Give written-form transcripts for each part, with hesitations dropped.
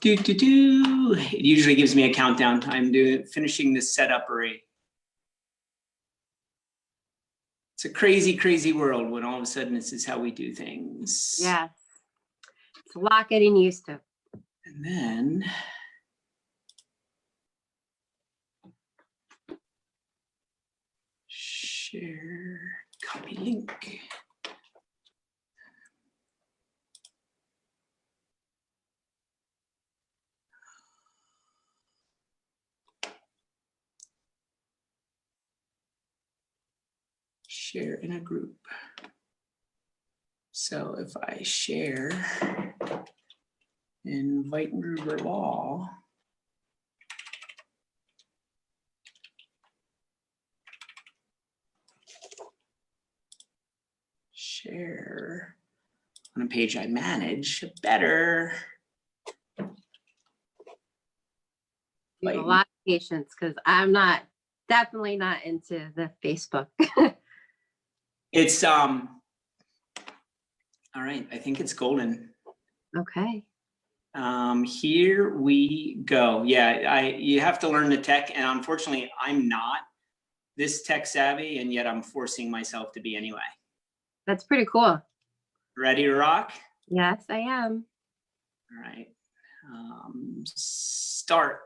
It usually gives me a countdown. I'm finishing this setup already. It's a crazy, crazy world when all of a sudden this is how we do things. Yes. It's a lot getting used to. And then share, copy link. Share in a group. So if I share in Veitengruber law, share on a page I manage, better. You have a lot of patience because I'm definitely not into the Facebook. It's all right. I think it's golden. Okay. Here we go. Yeah, you have to learn the tech, and unfortunately, I'm not this tech savvy, and yet I'm forcing myself to be anyway. That's pretty cool. Ready to rock? Yes, I am. All right. Start.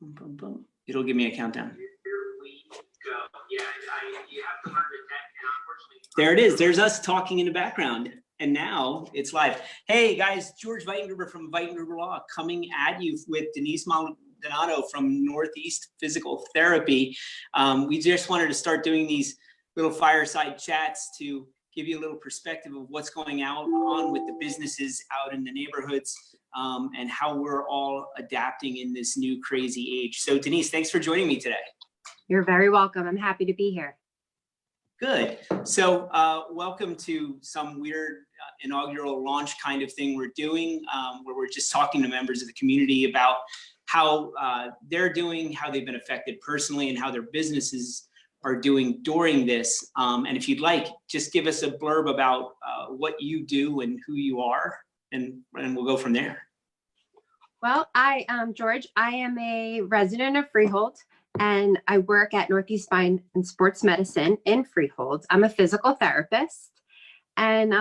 Boom, boom, boom. It'll give me a countdown. Here we go. Yeah, you have to learn the tech, and unfortunately. There it is. There's us talking in the background, and now it's live. Hey guys, George Veitengruber from Veitengruber Law coming at you with Denise Maldonado from Northeast Physical Therapy. We just wanted to start doing these little fireside chats to give you a little perspective of what's going on with the businesses out in the neighborhoods, and how we're all adapting in this new crazy age. So Denise, thanks for joining me today. You're very welcome. I'm happy to be here. Good. So welcome to some weird inaugural launch kind of thing we're doing, where we're just talking to members of the community about how they're doing, how they've been affected personally, and how their businesses are doing during this. And if you'd like, just give us a blurb about what you do and who you are, and we'll go from there. Well, George, I am a resident of Freehold, and I work at Northeast Spine and Sports Medicine in Freehold. I'm a physical therapist, and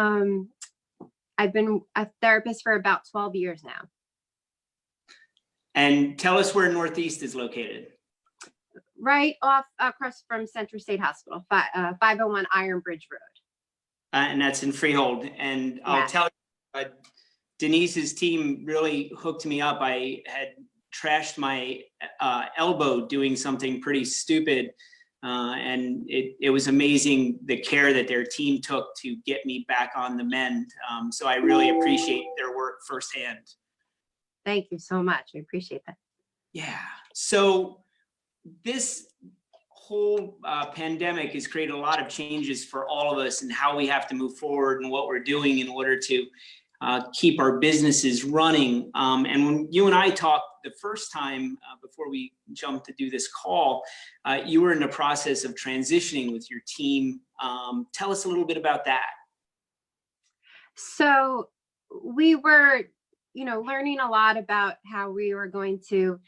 I've been a therapist for about 12 years now. And tell us where Northeast is located. Right across from Central State Hospital, 501 Iron Bridge Road. And that's in Freehold. And yeah. I'll tell you, Denise's team really hooked me up. I had trashed my elbow doing something pretty stupid. And it was amazing the care that their team took to get me back on the mend. So I really appreciate their work firsthand. Thank you so much. I appreciate that. Yeah. So this whole pandemic has created a lot of changes for all of us and how we have to move forward and what we're doing in order to keep our businesses running. And when you and I talked the first time before we jumped to do this call, you were in the process of transitioning with your team. Tell us a little bit about that. So we were, learning a lot about how we were going to,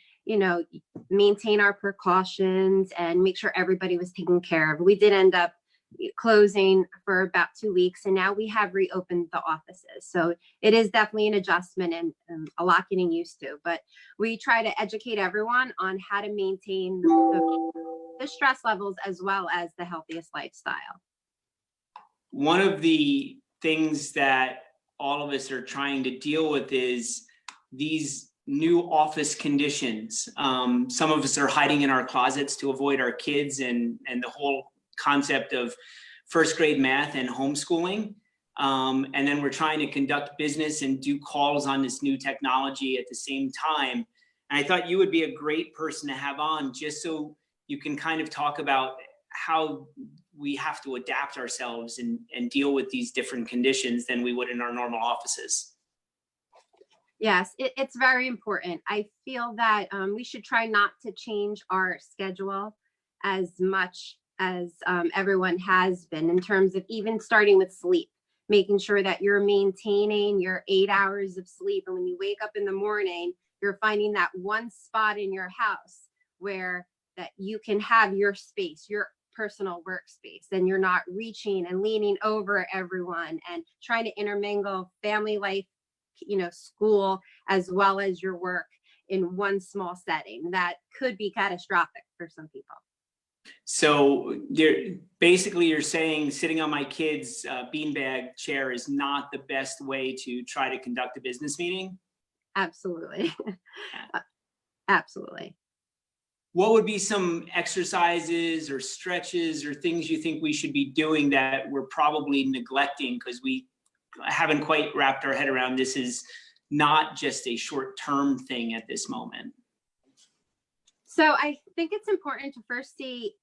maintain our precautions and make sure everybody was taken care of. We did end up closing for about 2 weeks, and now we have reopened the offices. So it is definitely an adjustment and a lot getting used to, but we try to educate everyone on how to maintain the stress levels as well as the healthiest lifestyle. One of the things that all of us are trying to deal with is these new office conditions. Some of us are hiding in our closets to avoid our kids and the whole concept of first grade math and homeschooling. And then we're trying to conduct business and do calls on this new technology at the same time. And I thought you would be a great person to have on just so you can kind of talk about how we have to adapt ourselves and deal with these different conditions than we would in our normal offices. Yes, it's very important. I feel that we should try not to change our schedule as much as everyone has been in terms of even starting with sleep. making sure that you're maintaining your 8 hours of sleep. And when you wake up in the morning, you're finding that one spot in your house where that you can have your space, your personal workspace, and you're not reaching and leaning over everyone and trying to intermingle family life, school, as well as your work in one small setting. That could be catastrophic for some people. So you're saying sitting on my kid's beanbag chair is not the best way to try to conduct a business meeting? Absolutely. Absolutely. What would be some exercises or stretches or things you think we should be doing that we're probably neglecting because we haven't quite wrapped our head around this is not just a short-term thing at this moment? So I think it's important to first see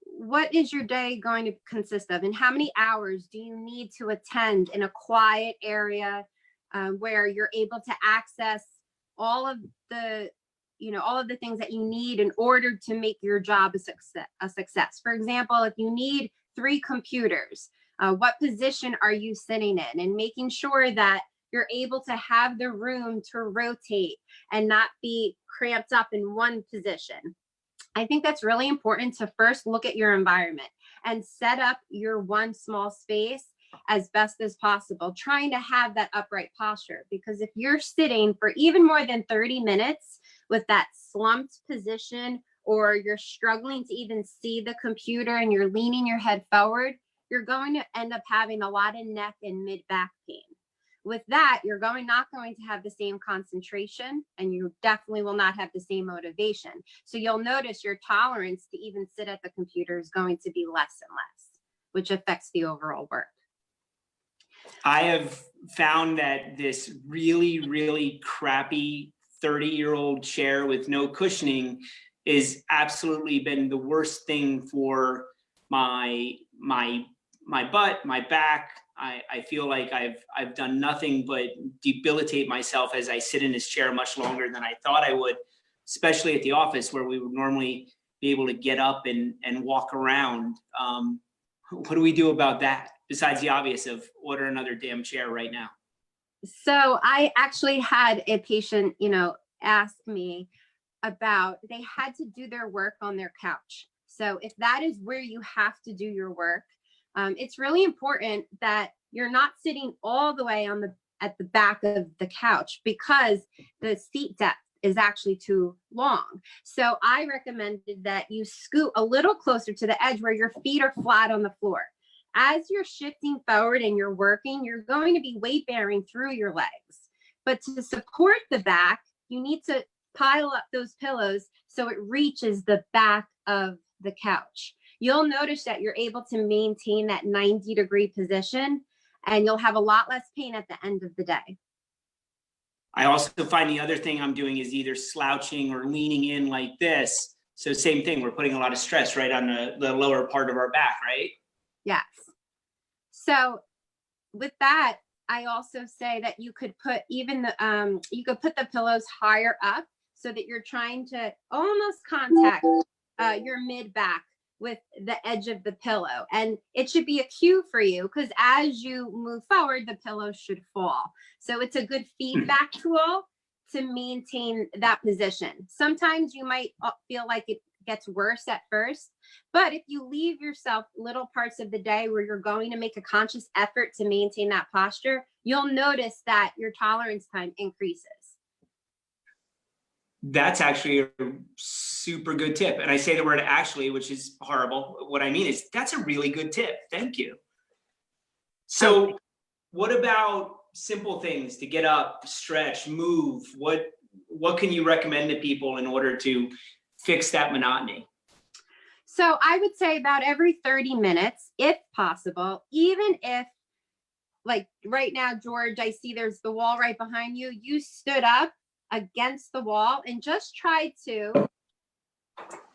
what is your day going to consist of, and how many hours do you need to attend in a quiet area where you're able to access all of the things that you need in order to make your job a success. For example, if you need 3 computers, what position are you sitting in, and making sure that you're able to have the room to rotate and not be cramped up in one position. I think that's really important to first look at your environment and set up your one small space as best as possible, trying to have that upright posture. Because if you're sitting for even more than 30 minutes with that slumped position, or you're struggling to even see the computer and you're leaning your head forward, you're going to end up having a lot of neck and mid-back pain. With that, you're not going to have the same concentration, and you definitely will not have the same motivation. So you'll notice your tolerance to even sit at the computer is going to be less and less, which affects the overall work. I have found that this really, really crappy 30-year-old chair with no cushioning is absolutely been the worst thing for my butt, my back. I feel like I've done nothing but debilitate myself as I sit in this chair much longer than I thought I would, especially at the office where we would normally be able to get up and walk around. What do we do about that besides the obvious of order another damn chair right now? So I actually had a patient, ask me about, they had to do their work on their couch. So if that is where you have to do your work, it's really important that you're not sitting all the way at the back of the couch, because the seat depth is actually too long. So I recommended that you scoot a little closer to the edge where your feet are flat on the floor. As you're shifting forward and you're working, you're going to be weight bearing through your legs. But to support the back, you need to pile up those pillows so it reaches the back of the couch. You'll notice that you're able to maintain that 90-degree position, and you'll have a lot less pain at the end of the day. I also find the other thing I'm doing is either slouching or leaning in like this. So same thing, we're putting a lot of stress right on the lower part of our back, right? Yes. So with that, I also say that you could put the pillows higher up so that you're trying to almost contact your mid back with the edge of the pillow. And it should be a cue for you, because as you move forward, the pillow should fall. So it's a good feedback tool to maintain that position. Sometimes you might feel like it gets worse at first, but if you leave yourself little parts of the day where you're going to make a conscious effort to maintain that posture, you'll notice that your tolerance time increases. That's actually a super good tip. And I say the word actually, which is horrible. What I mean is that's a really good tip. Thank you. So what about simple things to get up, stretch, move? What can you recommend to people in order to fix that monotony? So I would say about every 30 minutes, if possible, even if, like right now, George, I see there's the wall right behind you. You stood up against the wall and just try to,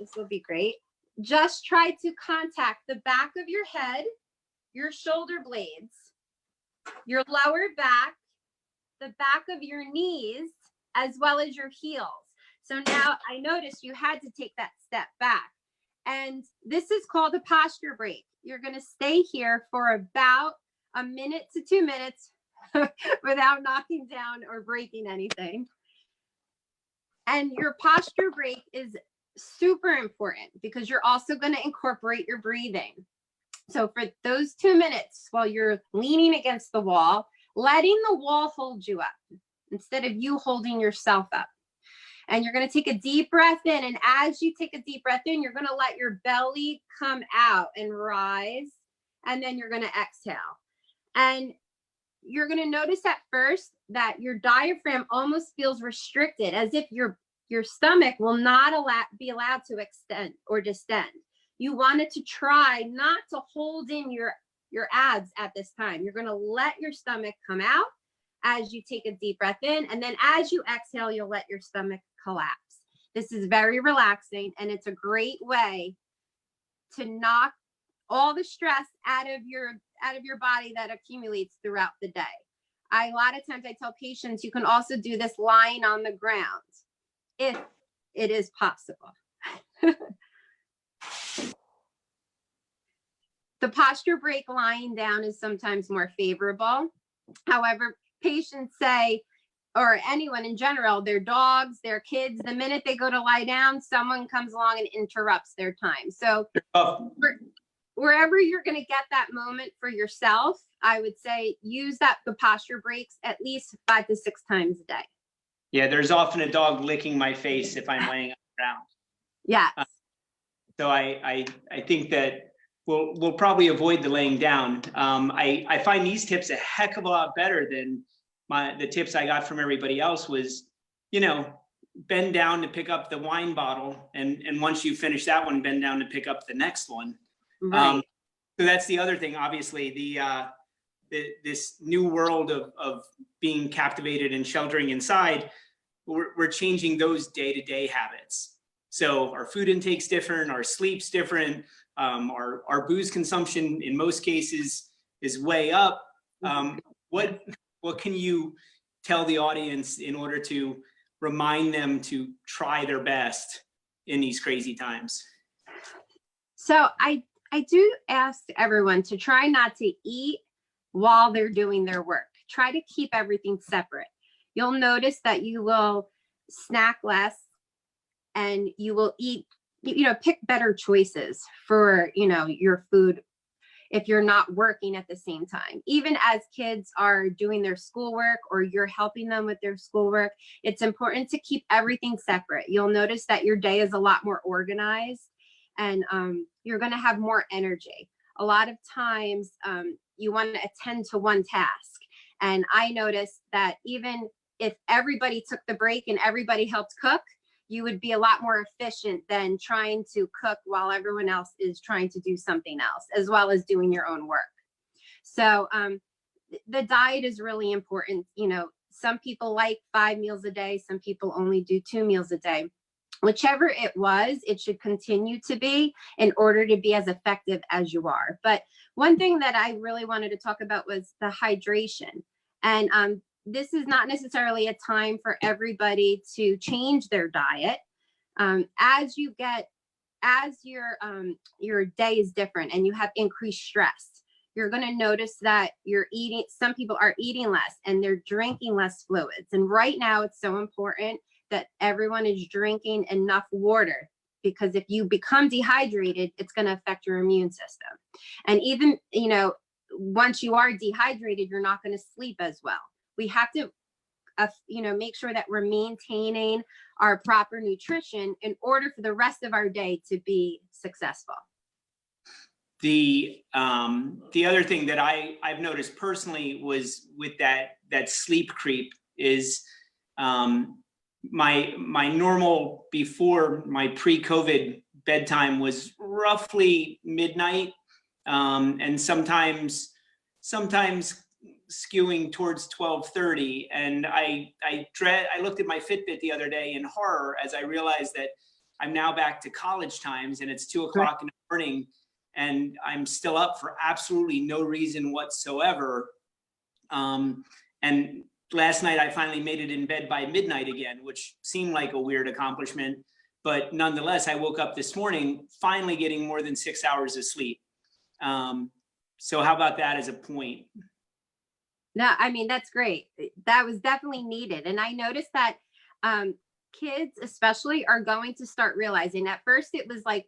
this will be great, just try to contact the back of your head, your shoulder blades, your lower back, the back of your knees, as well as your heels. So now I noticed you had to take that step back. And this is called a posture break. You're going to stay here for about a minute to 2 minutes without knocking down or breaking anything. And your posture break is super important because you're also going to incorporate your breathing. So for those 2 minutes while you're leaning against the wall, letting the wall hold you up instead of you holding yourself up. And you're going to take a deep breath in. And as you take a deep breath in, you're going to let your belly come out and rise. And then you're going to exhale. And you're going to notice at first that your diaphragm almost feels restricted, as if your stomach will not be allowed to extend or distend. You wanted to try not to hold in your abs at this time. You're going to let your stomach come out as you take a deep breath in. And then as you exhale, you'll let your stomach collapse. This is very relaxing, and it's a great way to knock all the stress out of your body that accumulates throughout the day. A lot of times I tell patients you can also do this lying on the ground if it is possible. The posture break lying down is sometimes more favorable. However, patients say, or anyone in general, their dogs, their kids, the minute they go to lie down, someone comes along and interrupts their time. So wherever you're going to get that moment for yourself, I would say use the posture breaks at least 5 to 6 times a day. Yeah, there's often a dog licking my face if I'm laying on the ground. Yes. So I think that we'll probably avoid the laying down. I find these tips a heck of a lot better than the tips I got from everybody else was, bend down to pick up the wine bottle. And once you finish that one, bend down to pick up the next one. Right. So that's the other thing, obviously, this new world of being captivated and sheltering inside, we're changing those day-to-day habits. So our food intake's different, our sleep's different, our booze consumption in most cases is way up. What can you tell the audience in order to remind them to try their best in these crazy times? So I do ask everyone to try not to eat while they're doing their work. Try to keep everything separate. You'll notice that you will snack less and you will eat, pick better choices for, your food if you're not working at the same time. Even as kids are doing their schoolwork or you're helping them with their schoolwork, it's important to keep everything separate. You'll notice that your day is a lot more organized and you're going to have more energy. A lot of times you want to attend to one task. And I noticed that even if everybody took the break and everybody helped cook, you would be a lot more efficient than trying to cook while everyone else is trying to do something else, as well as doing your own work. So the diet is really important. Some people like 5 meals a day. Some people only do 2 meals a day. Whichever it was, it should continue to be in order to be as effective as you are. But one thing that I really wanted to talk about was the hydration. And this is not necessarily a time for everybody to change their diet. As your day is different and you have increased stress, you're going to notice that some people are eating less and they're drinking less fluids. And right now it's so important that everyone is drinking enough water, because if you become dehydrated, it's going to affect your immune system. And even, once you are dehydrated, you're not going to sleep as well. We have to, make sure that we're maintaining our proper nutrition in order for the rest of our day to be successful. The other thing that I've noticed personally was with that sleep creep is my normal before my pre-COVID bedtime was roughly midnight, and sometimes skewing towards 12:30. And I looked at my Fitbit the other day in horror as I realized that I'm now back to college times and it's 2 o'clock in the morning and I'm still up for absolutely no reason whatsoever. And last night I finally made it in bed by midnight again, which seemed like a weird accomplishment, but nonetheless, I woke up this morning finally getting more than 6 hours of sleep. So how about that as a point? No, I mean, that's great. That was definitely needed. And I noticed that kids especially are going to start realizing. At first it was like,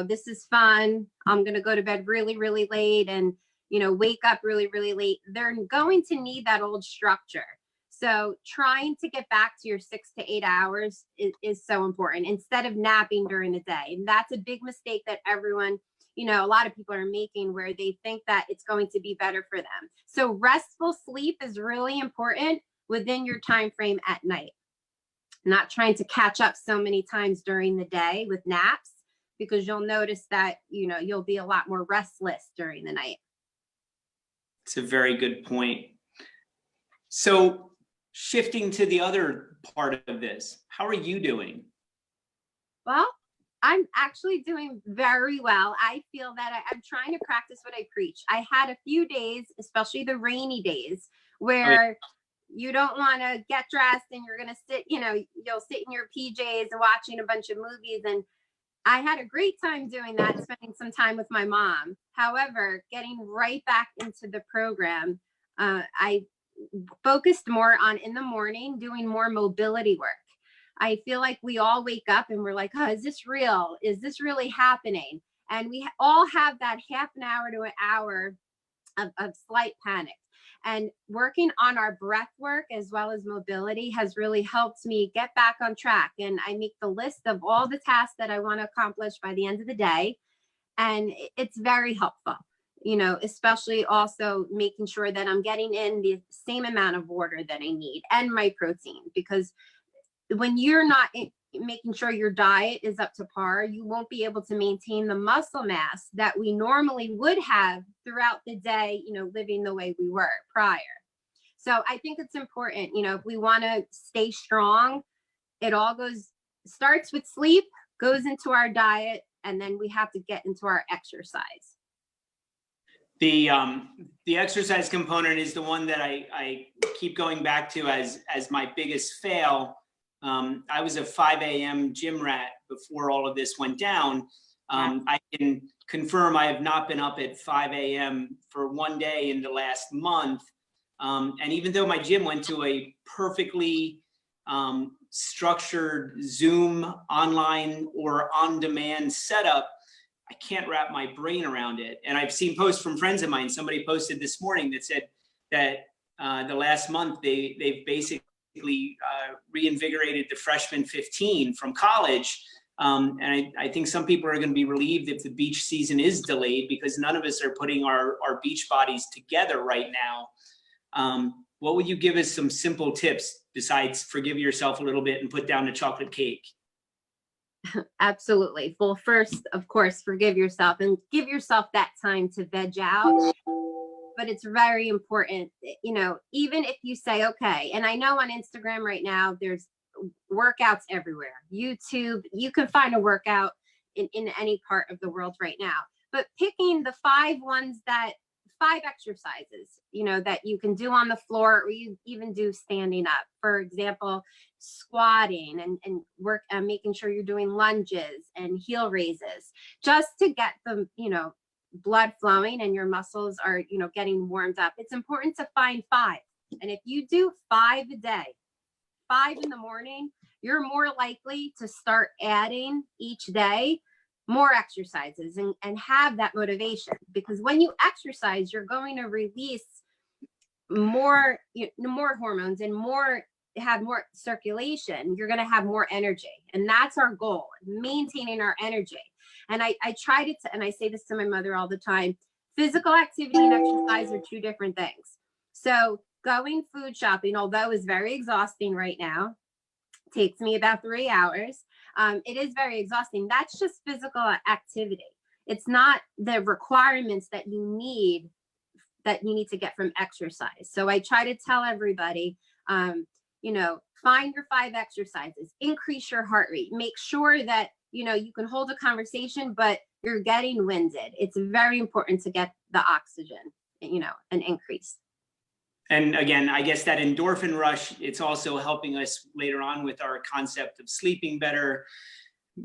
this is fun. I'm going to go to bed really, really late and, wake up really, really late. They're going to need that old structure. So trying to get back to your 6 to 8 hours is so important instead of napping during the day. And that's a big mistake that everyone, a lot of people are making, where they think that it's going to be better for them. So restful sleep is really important within your time frame at night. Not trying to catch up so many times during the day with naps, because you'll notice that, you'll be a lot more restless during the night. It's a very good point. So shifting to the other part of this, how are you doing? Well, I'm actually doing very well. I feel that I'm trying to practice what I preach. I had a few days, especially the rainy days, where you don't want to get dressed and you're going to sit, you'll sit in your PJs and watching a bunch of movies. And I had a great time doing that, spending some time with my mom. However, getting right back into the program, I focused more on in the morning doing more mobility work. I feel like we all wake up and we're like, oh, is this real? Is this really happening? And we all have that half an hour to an hour of slight panic. And working on our breath work as well as mobility has really helped me get back on track. And I make the list of all the tasks that I want to accomplish by the end of the day. And it's very helpful, especially also making sure that I'm getting in the same amount of water that I need and my protein, because when you're not making sure your diet is up to par, you won't be able to maintain the muscle mass that we normally would have throughout the day, living the way we were prior. So I think it's important, if we want to stay strong, it all starts with sleep, goes into our diet, and then we have to get into our exercise. The exercise component is the one that I keep going back to as my biggest fail. I was a 5 a.m. gym rat before all of this went down. I can confirm I have not been up at 5 a.m. for one day in the last month. And even though my gym went to a perfectly structured Zoom online or on-demand setup, I can't wrap my brain around it. And I've seen posts from friends of mine. Somebody posted this morning that said that the last month they've basically reinvigorated the freshman 15 from college. And I think some people are going to be relieved if the beach season is delayed, because none of us are putting our beach bodies together right now. What would you give us some simple tips besides forgive yourself a little bit and put down the chocolate cake? Absolutely. Well, first, of course, forgive yourself and give yourself that time to veg out. But it's very important, even if you say, okay, and I know on Instagram right now, there's workouts everywhere. YouTube, you can find a workout in any part of the world right now. But picking the 5 exercises, that you can do on the floor, or you even do standing up. For example, squatting and work, making sure you're doing lunges and heel raises, just to get them, blood flowing and your muscles are, getting warmed up. It's important to find 5. And if you do 5 a day, 5 in the morning, you're more likely to start adding each day more exercises and have that motivation, because when you exercise, you're going to release more hormones and have more circulation. You're going to have more energy. And that's our goal, maintaining our energy. And I try to, and I say this to my mother all the time, physical activity and exercise are 2 different things. So going food shopping, although is very exhausting right now, takes me about 3 hours. It is very exhausting. That's just physical activity. It's not the requirements that you need to get from exercise. So I try to tell everybody, find your 5 exercises, increase your heart rate, make sure that, you can hold a conversation, but you're getting winded. It's very important to get the oxygen, an increase. And again, I guess that endorphin rush, it's also helping us later on with our concept of sleeping better.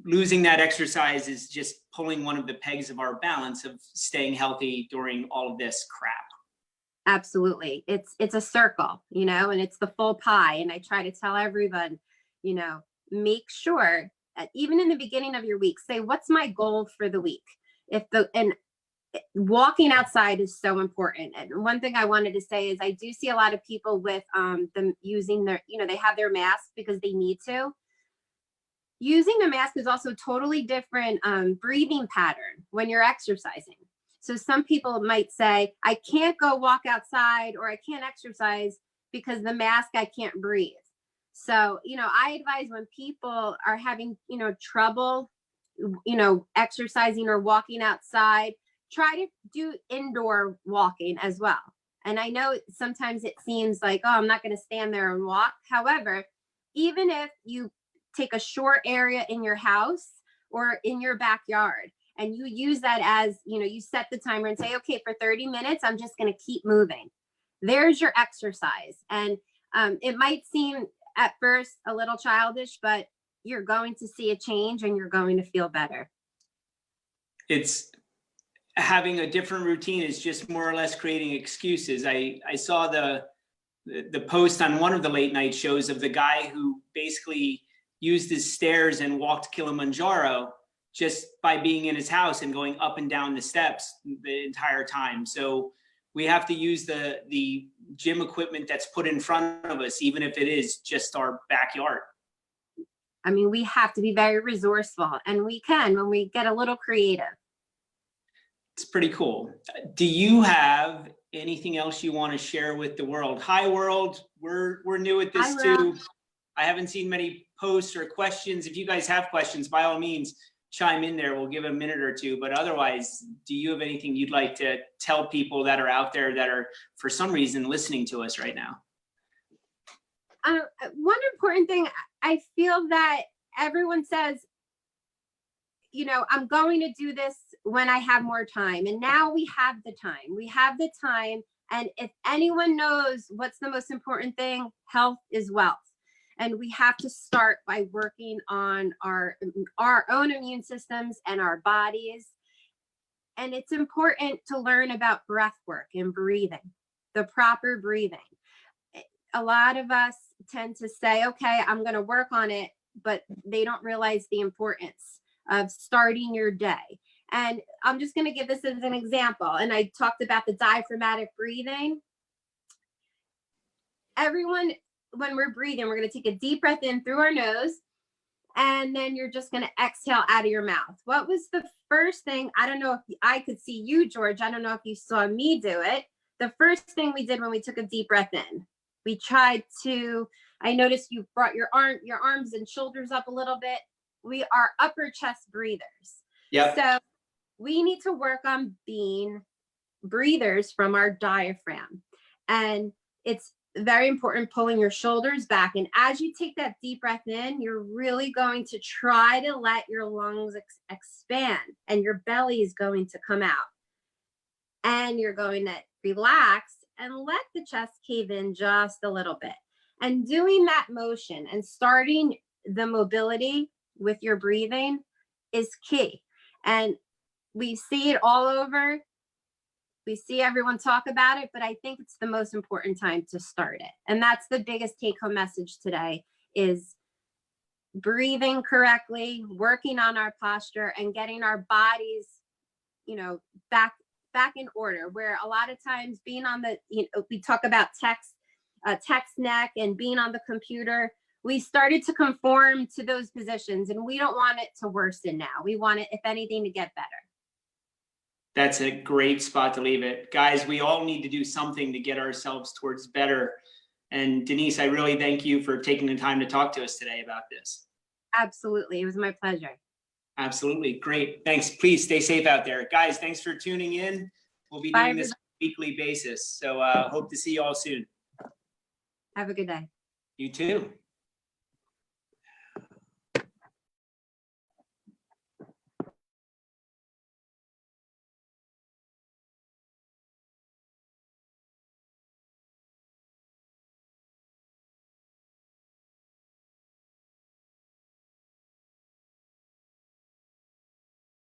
losing that exercise is just pulling one of the pegs of our balance of staying healthy during all of this crap. Absolutely. It's a circle, you know, and it's the full pie. And I try to tell everyone, you know, make sure even in the beginning of your week, say, what's my goal for the week? And walking outside is so important. And one thing I wanted to say is I do see a lot of people with them using their, you know, they have their mask because they need to. Using the mask is also totally different breathing pattern when you're exercising. So some people might say, I can't go walk outside or I can't exercise because the mask, I can't breathe. So, you know, I advise when people are having, you know, trouble, you know, exercising or walking outside, try to do indoor walking as well. And I know sometimes it seems like, oh, I'm not going to stand there and walk. However, even if you take a short area in your house or in your backyard and you use that as, you know, you set the timer and say, okay, for 30 minutes, I'm just going to keep moving. There's your exercise. And it might seem at first a little childish, but you're going to see a change and you're going to feel better. It's having a different routine is just more or less creating excuses. I saw the post on one of the late night shows of the guy who basically used his stairs and walked Kilimanjaro just by being in his house and going up and down the steps the entire time. So we have to use the gym equipment that's put in front of us, even if it is just our backyard. I mean, we have to be very resourceful, and we can when we get a little creative. It's pretty cool. Do you have anything else you want to share with the world? Hi, world. We're new at this too. I haven't seen many posts or questions. If you guys have questions, by all means, chime in there. We'll give a minute or two. But otherwise, do you have anything you'd like to tell people that are out there that are, for some reason, listening to us right now? One important thing, I feel that everyone says, you know, I'm going to do this when I have more time. And now we have the time. We have the time. And if anyone knows what's the most important thing, health is wealth. And we have to start by working on our own immune systems and our bodies. And it's important to learn about breath work and breathing, the proper breathing. A lot of us tend to say, okay, I'm going to work on it, but they don't realize the importance of starting your day. And I'm just going to give this as an example. And I talked about the diaphragmatic breathing. Everyone, when we're breathing, we're going to take a deep breath in through our nose, and then you're just going to exhale out of your mouth. What was the first thing? I don't know if I could see you, George. I don't know if you saw me do it. The first thing we did when we took a deep breath in, we tried to, I noticed you brought your arms and shoulders up a little bit. We are upper chest breathers. Yeah. So we need to work on being breathers from our diaphragm. And it's very important pulling your shoulders back. And as you take that deep breath in, you're really going to try to let your lungs expand, and your belly is going to come out. And you're going to relax and let the chest cave in just a little bit. And doing that motion and starting the mobility with your breathing is key. And we see it all over. We see everyone talk about it, but I think it's the most important time to start it. And that's the biggest take-home message today, is breathing correctly, working on our posture, and getting our bodies, you know, back in order. Where a lot of times being on the, you know, we talk about text neck and being on the computer, we started to conform to those positions, and we don't want it to worsen now. We want it, if anything, to get better. That's a great spot to leave it. Guys, we all need to do something to get ourselves towards better. And Denise, I really thank you for taking the time to talk to us today about this. Absolutely. It was my pleasure. Absolutely. Great. Thanks. Please stay safe out there. Guys, thanks for tuning in. We'll be doing this on a weekly basis. So hope to see you all soon. Have a good day. You too.